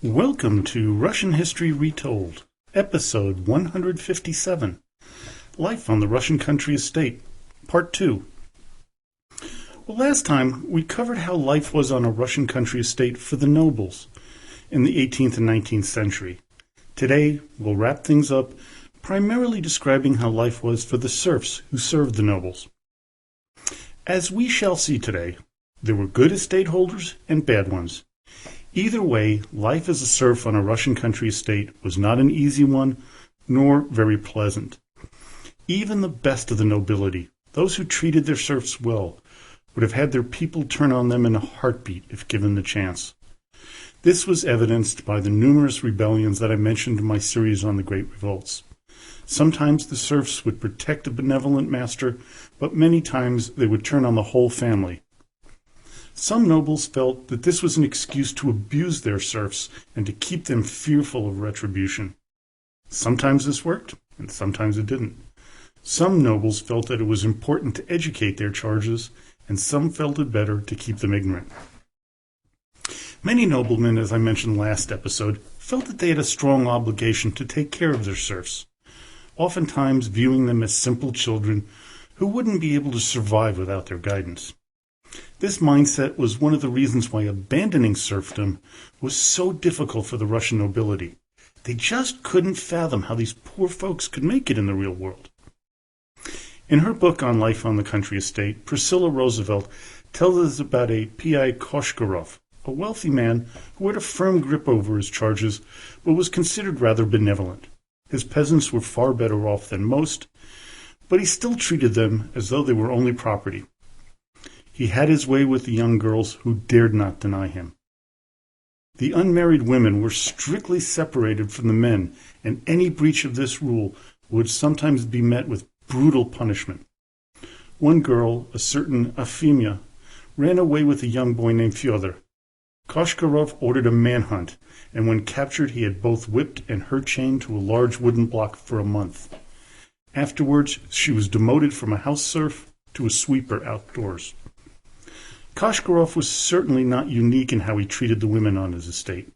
Welcome to Russian History Retold, episode 157, Life on the Russian Country Estate, part 2. Well, last time we covered how life was on a Russian country estate for the nobles in the 18th and 19th century. Today, we'll wrap things up, primarily describing how life was for the serfs who served the nobles. As we shall see today, there were good estate holders and bad ones. Either way, life as a serf on a Russian country estate was not an easy one, nor very pleasant. Even the best of the nobility, those who treated their serfs well, would have had their people turn on them in a heartbeat if given the chance. This was evidenced by the numerous rebellions that I mentioned in my series on the Great Revolts. Sometimes the serfs would protect a benevolent master, but many times they would turn on the whole family. Some nobles felt that this was an excuse to abuse their serfs and to keep them fearful of retribution. Sometimes this worked, and sometimes it didn't. Some nobles felt that it was important to educate their charges, and some felt it better to keep them ignorant. Many noblemen, as I mentioned last episode, felt that they had a strong obligation to take care of their serfs, oftentimes viewing them as simple children who wouldn't be able to survive without their guidance. This mindset was one of the reasons why abandoning serfdom was so difficult for the Russian nobility. They just couldn't fathom how these poor folks could make it in the real world. In her book on life on the country estate, Priscilla Roosevelt tells us about a P.I. Koshkarov, a wealthy man who had a firm grip over his charges, but was considered rather benevolent. His peasants were far better off than most, but he still treated them as though they were only property. He had his way with the young girls who dared not deny him. The unmarried women were strictly separated from the men, and any breach of this rule would sometimes be met with brutal punishment. One girl, a certain Afimya, ran away with a young boy named Fyodor. Koshkarov ordered a manhunt, and when captured he had both whipped and her chained to a large wooden block for a month. Afterwards, she was demoted from a house serf to a sweeper outdoors. Koshkarov was certainly not unique in how he treated the women on his estate.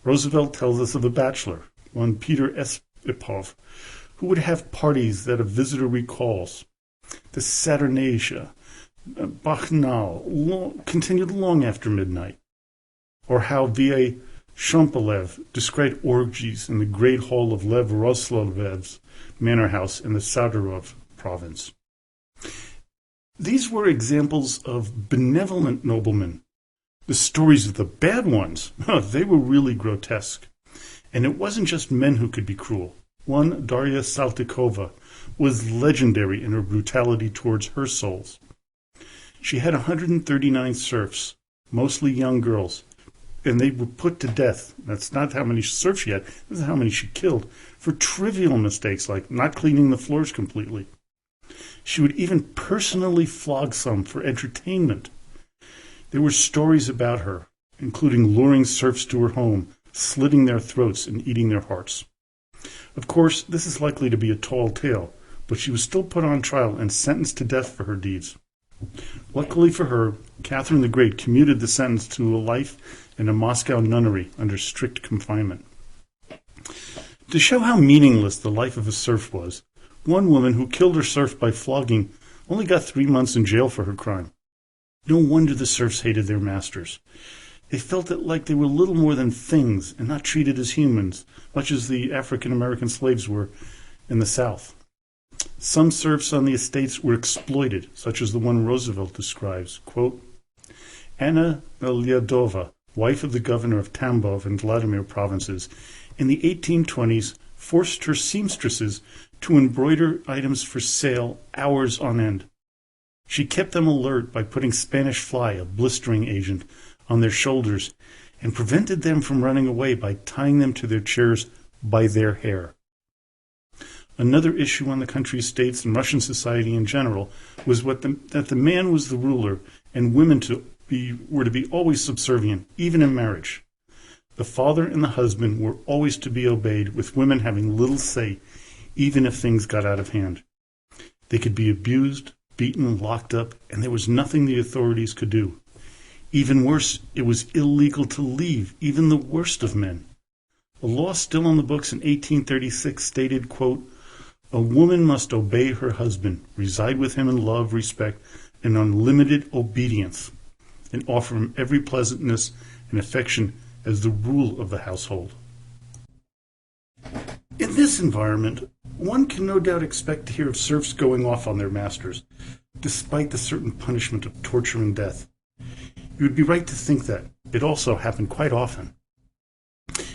Roosevelt tells us of a bachelor, one Peter Espipov, who would have parties that a visitor recalls. The Saturnalia, Bacchanal, continued long after midnight. Or how V.A. Shompolev described orgies in the great hall of Lev Roslovev's manor house in the Saturov province. These were examples of benevolent noblemen. The stories of the bad ones, they were really grotesque. And it wasn't just men who could be cruel. One, Darya Saltykova, was legendary in her brutality towards her souls. She had 139 serfs, mostly young girls, and they were put to death. That's not how many serfs she had, this is how many she killed, for trivial mistakes like not cleaning the floors completely. She would even personally flog some for entertainment. There were stories about her, including luring serfs to her home, slitting their throats, and eating their hearts. Of course, this is likely to be a tall tale, but she was still put on trial and sentenced to death for her deeds. Luckily for her, Catherine the Great commuted the sentence to a life in a Moscow nunnery under strict confinement. To show how meaningless the life of a serf was, one woman who killed her serf by flogging only got 3 months in jail for her crime. No wonder the serfs hated their masters. They felt it like they were little more than things and not treated as humans, much as the African-American slaves were in the South. Some serfs on the estates were exploited, such as the one Roosevelt describes. Quote, Anna Lyadova, wife of the governor of Tambov and Vladimir provinces, in the 1820s forced her seamstresses to embroider items for sale hours on end. She kept them alert by putting Spanish fly, a blistering agent, on their shoulders and prevented them from running away by tying them to their chairs by their hair. Another issue on the country estates and Russian society in general was that the man was the ruler and women were to be always subservient, even in marriage. The father and the husband were always to be obeyed, with women having little say, even if things got out of hand. They could be abused, beaten, locked up, and there was nothing the authorities could do. Even worse, it was illegal to leave even the worst of men. A law still on the books in 1836 stated, quote, "A woman must obey her husband, reside with him in love, respect, and unlimited obedience, and offer him every pleasantness and affection as the rule of the household." In this environment, one can no doubt expect to hear of serfs going off on their masters, despite the certain punishment of torture and death. You would be right to think that. It also happened quite often.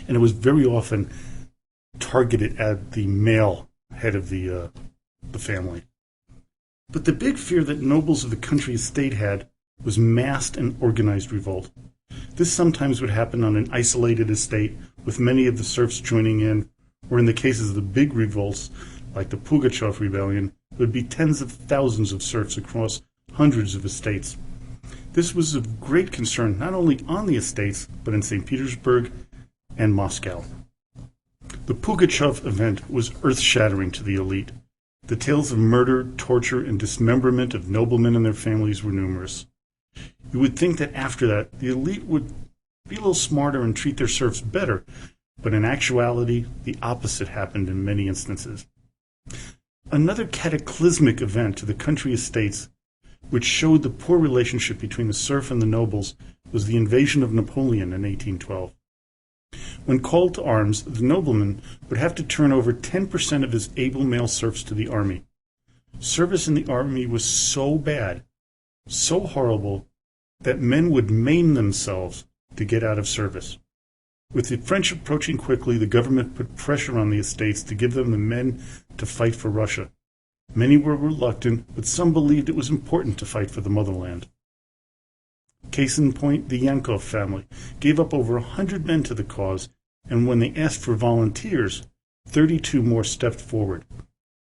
And it was very often targeted at the male head of the family. But the big fear that nobles of the country estate had was massed and organized revolt. This sometimes would happen on an isolated estate, with many of the serfs joining in, or in the cases of the big revolts, like the Pugachev Rebellion, there would be tens of thousands of serfs across hundreds of estates. This was of great concern not only on the estates, but in St. Petersburg and Moscow. The Pugachev event was earth-shattering to the elite. The tales of murder, torture, and dismemberment of noblemen and their families were numerous. You would think that after that, the elite would be a little smarter and treat their serfs better, but in actuality, the opposite happened in many instances. Another cataclysmic event to the country estates, which showed the poor relationship between the serf and the nobles, was the invasion of Napoleon in 1812. When called to arms, the nobleman would have to turn over 10% of his able male serfs to the army. Service in the army was so bad, so horrible, that men would maim themselves to get out of service. With the French approaching quickly, the government put pressure on the estates to give them the men to fight for Russia. Many were reluctant, but some believed it was important to fight for the motherland. Case in point, the Yankov family gave up over 100 men to the cause, and when they asked for volunteers, 32 more stepped forward.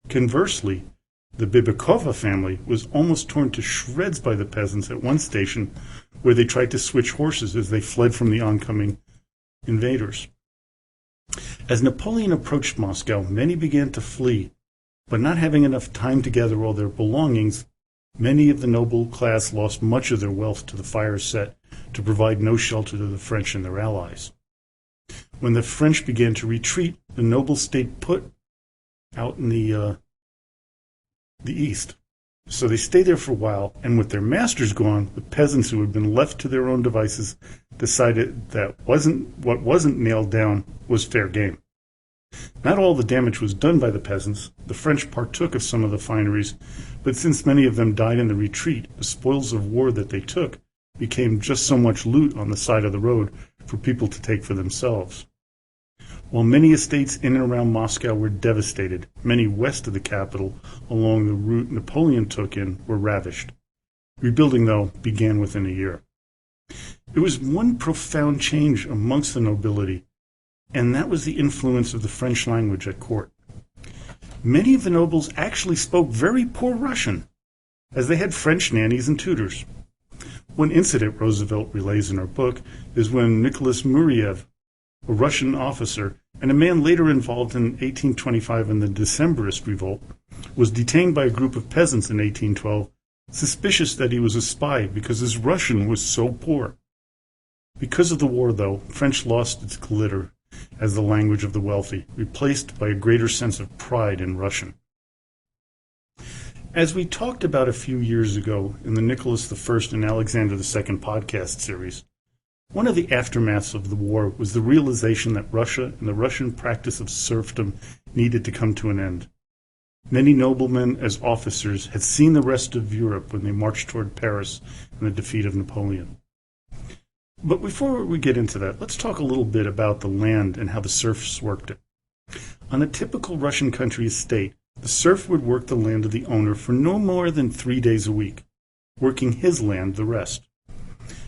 Conversely, the Bibikova family was almost torn to shreds by the peasants at one station where they tried to switch horses as they fled from the oncoming invaders. As Napoleon approached Moscow, many began to flee, but not having enough time to gather all their belongings, many of the noble class lost much of their wealth to the fire set to provide no shelter to the French and their allies. When the French began to retreat, the nobles stayed put out in the east. So they stayed there for a while, and with their masters gone, the peasants who had been left to their own devices decided that what wasn't nailed down was fair game. Not all the damage was done by the peasants. The French partook of some of the fineries, but since many of them died in the retreat, the spoils of war that they took became just so much loot on the side of the road for people to take for themselves. While many estates in and around Moscow were devastated, many west of the capital, along the route Napoleon took in, were ravished. Rebuilding, though, began within a year. There was one profound change amongst the nobility, and that was the influence of the French language at court. Many of the nobles actually spoke very poor Russian, as they had French nannies and tutors. One incident Roosevelt relays in her book is when Nicholas Muriev, a Russian officer, and a man later involved in 1825 in the Decembrist revolt, was detained by a group of peasants in 1812, suspicious that he was a spy because his Russian was so poor. Because of the war, though, French lost its glitter as the language of the wealthy, replaced by a greater sense of pride in Russian. As we talked about a few years ago in the Nicholas I and Alexander II podcast series, one of the aftermaths of the war was the realization that Russia and the Russian practice of serfdom needed to come to an end. Many noblemen as officers had seen the rest of Europe when they marched toward Paris in the defeat of Napoleon. But before we get into that, let's talk a little bit about the land and how the serfs worked it. On a typical Russian country estate, the serf would work the land of the owner for no more than 3 days a week, working his land the rest.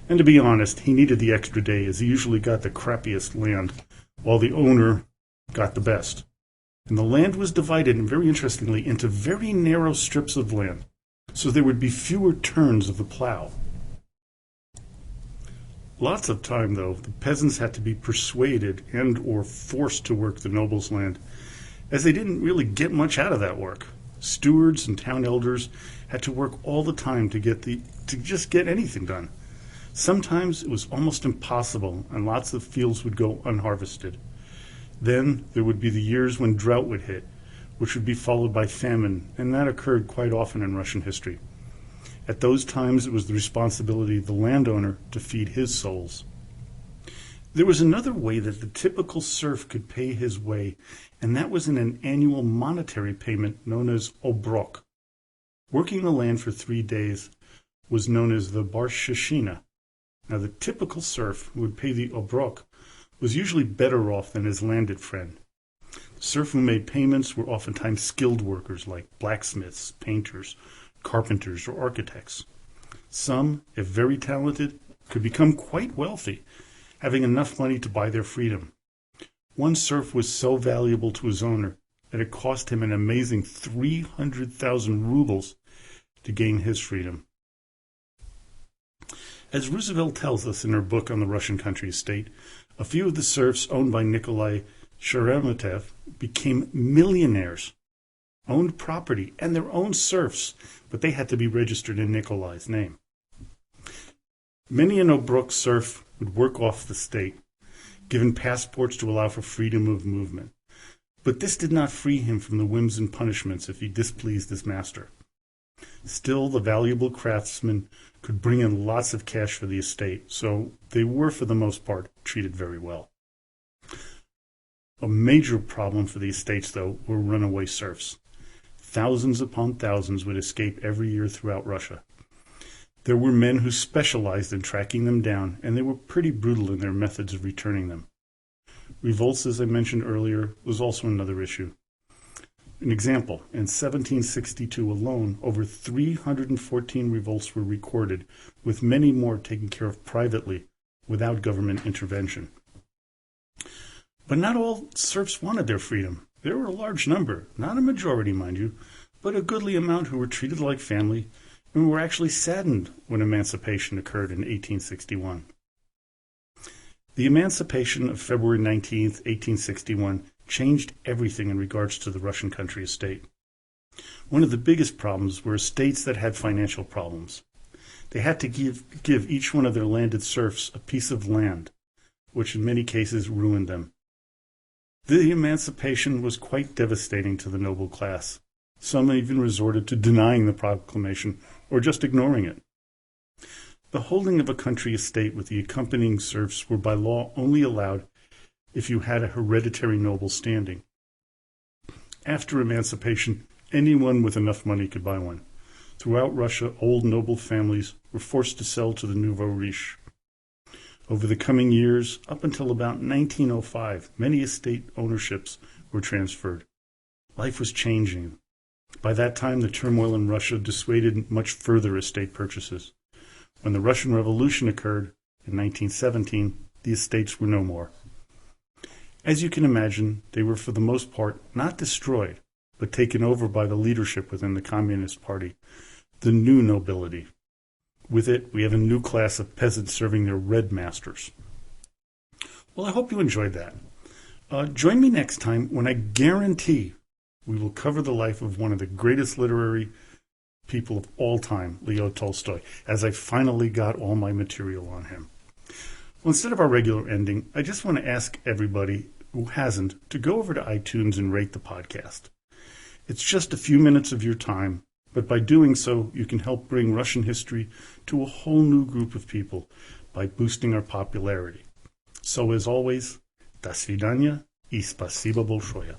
And to be honest, he needed the extra day as he usually got the crappiest land, while the owner got the best. And the land was divided, and very interestingly, into very narrow strips of land, so there would be fewer turns of the plow. Lots of time, though, the peasants had to be persuaded and or forced to work the nobles' land, as they didn't really get much out of that work. Stewards and town elders had to work all the time to just get anything done. Sometimes it was almost impossible, and lots of fields would go unharvested. Then there would be the years when drought would hit, which would be followed by famine, and that occurred quite often in Russian history. At those times, it was the responsibility of the landowner to feed his souls. There was another way that the typical serf could pay his way, and that was in an annual monetary payment known as obrok. Working the land for 3 days was known as the barshashina. Now, the typical serf who would pay the obrok was usually better off than his landed friend. The serf who made payments were oftentimes skilled workers like blacksmiths, painters, carpenters, or architects. Some, if very talented, could become quite wealthy, having enough money to buy their freedom. One serf was so valuable to his owner that it cost him an amazing 300,000 rubles to gain his freedom. As Roosevelt tells us in her book on the Russian country estate, a few of the serfs owned by Nikolai Sheremetev became millionaires, owned property and their own serfs, but they had to be registered in Nikolai's name. Many an obrok serf would work off the state, given passports to allow for freedom of movement. But this did not free him from the whims and punishments if he displeased his master. Still, the valuable craftsmen could bring in lots of cash for the estate, so they were, for the most part, treated very well. A major problem for the estates, though, were runaway serfs. Thousands upon thousands would escape every year throughout Russia. There were men who specialized in tracking them down, and they were pretty brutal in their methods of returning them. Revolts, as I mentioned earlier, was also another issue. An example, in 1762 alone, over 314 revolts were recorded, with many more taken care of privately without government intervention. But not all serfs wanted their freedom. There were a large number, not a majority, mind you, but a goodly amount who were treated like family and were actually saddened when emancipation occurred in 1861. The emancipation of February 19, 1861, changed everything in regards to the Russian country estate. One of the biggest problems were estates that had financial problems. They had to give each one of their landed serfs a piece of land, which in many cases ruined them. The emancipation was quite devastating to the noble class. Some even resorted to denying the proclamation or just ignoring it. The holding of a country estate with the accompanying serfs were by law only allowed if you had a hereditary noble standing. After emancipation, anyone with enough money could buy one. Throughout Russia, old noble families were forced to sell to the nouveau riche. Over the coming years, up until about 1905, many estate ownerships were transferred. Life was changing. By that time, the turmoil in Russia dissuaded much further estate purchases. When the Russian Revolution occurred in 1917, the estates were no more. As you can imagine, they were for the most part not destroyed, but taken over by the leadership within the Communist Party, the new nobility. With it, we have a new class of peasants serving their red masters. Well, I hope you enjoyed that. Join me next time when I guarantee we will cover the life of one of the greatest literary people of all time, Leo Tolstoy, as I finally got all my material on him. Well, instead of our regular ending, I just want to ask everybody who hasn't to go over to iTunes and rate the podcast. It's just a few minutes of your time, but by doing so, you can help bring Russian history to a whole new group of people by boosting our popularity. So as always, до свидания и спасибо большое.